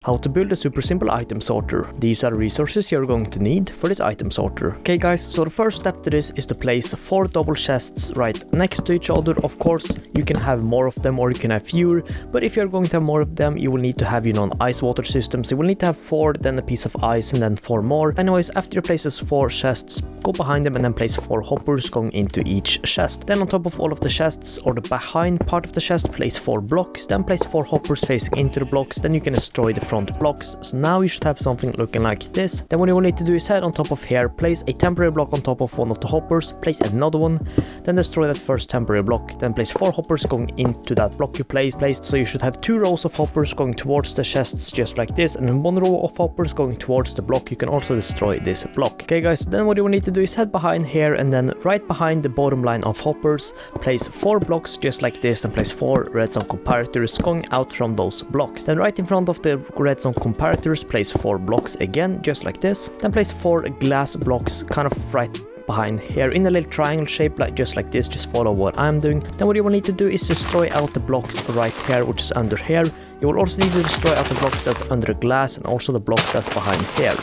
how to build a super simple item sorter. These are resources you're going to need for this item sorter. Okay guys, so the first step to this is to place 4 double chests right next to each other. Of course, you can have more of them or you can have fewer, but if you're going to have more of them, you will need to have, you know, an ice water system. So you will need to have 4, then a piece of ice, and then 4 more. Anyways, after you place those 4 chests, go behind them and then place 4 hoppers going into each chest. Then on top of all of the chests, or the behind part of the chest, place 4 blocks, then place 4 hoppers facing into the blocks. Then you can destroy the front blocks. So now you should have something looking like this. Then what you will need to do is head on top of here, place a temporary block on top of one of the hoppers, place another one, then destroy that first temporary block, then place 4 hoppers going into that block you placed. So you should have 2 rows of hoppers going towards the chests just like this, and then 1 row of hoppers going towards the block. You can also destroy this block. Okay guys, then what you will need to do is head behind here, and then right behind the bottom line of hoppers, place 4 blocks just like this, and place 4 redstone comparators going out from those blocks. Then right in front of the redstone comparators, place 4 blocks again just like this, then place 4 glass blocks kind of right behind here in a little triangle shape, like just like this. Just follow what I'm doing. Then what you will need to do is destroy out the blocks right here, which is under here. You will also need to destroy out the blocks that's under glass, and also the blocks that's behind here.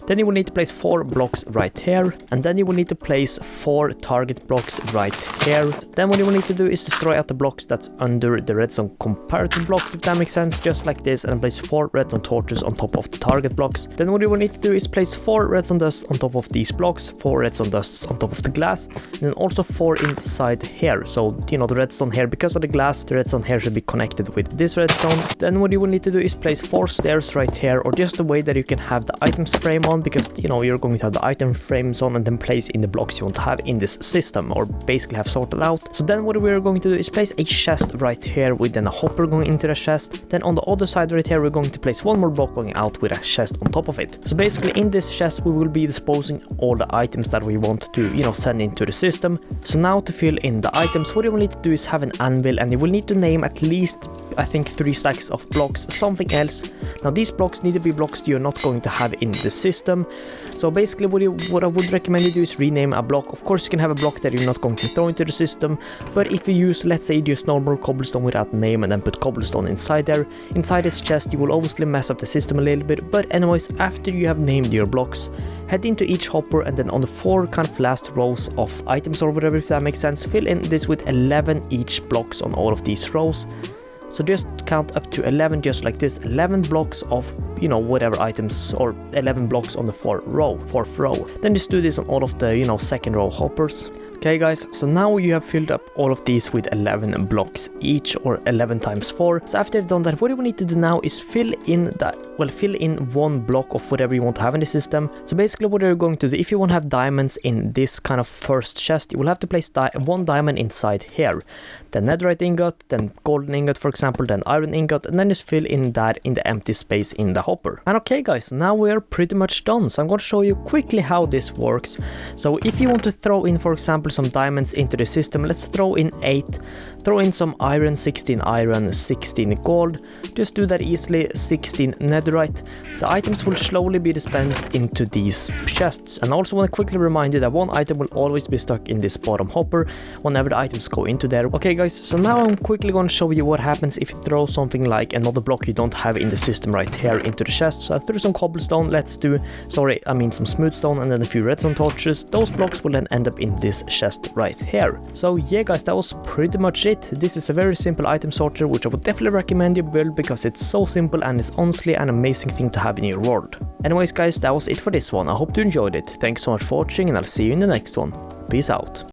Then you will need to place 4 blocks right here, and then you will need to place 4 target blocks right here. Then what you will need to do is destroy out the blocks that's under the redstone comparator blocks, if that makes sense, just like this, and place 4 redstone torches on top of the target blocks. Then what you will need to do is place 4 redstone dusts on top of these blocks, 4 redstone dusts on top of the glass, and then also 4 inside here. So, you know, the redstone here, because of the glass, the redstone here should be connected with this redstone. Then what you will need to do is place 4 stairs right here, or just a way that you can have the items frame on, because, you know, you're going to have the item frames on and then place in the blocks you want to have in this system, or basically have sorted out. So then what we're going to do is place a chest right here with then a hopper going into the chest. Then on the other side right here, we're going to place 1 more block going out with a chest on top of it. So basically in this chest, we will be disposing all the items that we want to, you know, send into the system. So now to fill in the items, what you will need to do is have an anvil, and you will need to name at least, I think, 3 stacks of blocks, something else. Now these blocks need to be blocks you're not going to have in the system. So basically what I would recommend you do is rename a block. Of course you can have a block that you're not going to throw into the system, but if you use, let's say, just normal cobblestone without name and then put cobblestone inside there, inside this chest, you will obviously mess up the system a little bit. But anyways, after you have named your blocks, head into each hopper, and then on the 4 kind of last rows of items or whatever, if that makes sense, fill in this with 11 each blocks on all of these rows. So just count up to 11 just like this, 11 blocks of, you know, whatever items, or 11 blocks on the 4th row. Then just do this on all of the, you know, 2nd row hoppers. Okay guys, so now you have filled up all of these with 11 blocks each, or 11 times 4. So after you've done that, what you will need to do now is fill in 1 block of whatever you want to have in the system. So basically what you're going to do, if you want to have diamonds in this kind of first chest, you will have to place 1 diamond inside here, then netherite ingot, then golden ingot for example, then iron ingot, and then just fill in that in the empty space in the hopper. And okay guys, now we are pretty much done. So I'm going to show you quickly how this works. So if you want to throw in, for example, some diamonds into the system, let's throw in 8, throw in some iron, 16 iron, 16 gold, just do that easily, 16 netherite. The items will slowly be dispensed into these chests. And I also want to quickly remind you that 1 item will always be stuck in this bottom hopper whenever the items go into there. Okay guys, so now I'm quickly going to show you what happens if you throw something like another block you don't have in the system right here into the chest. So I threw some cobblestone, some smooth stone, and then a few redstone torches. Those blocks will then end up in this chest right here. So yeah guys, that was pretty much it. This is a very simple item sorter, which I would definitely recommend you build, because it's so simple and it's honestly an amazing thing to have in your world. Anyways guys, that was it for this one. I hope you enjoyed it. Thanks so much for watching, and I'll see you in the next one. Peace out.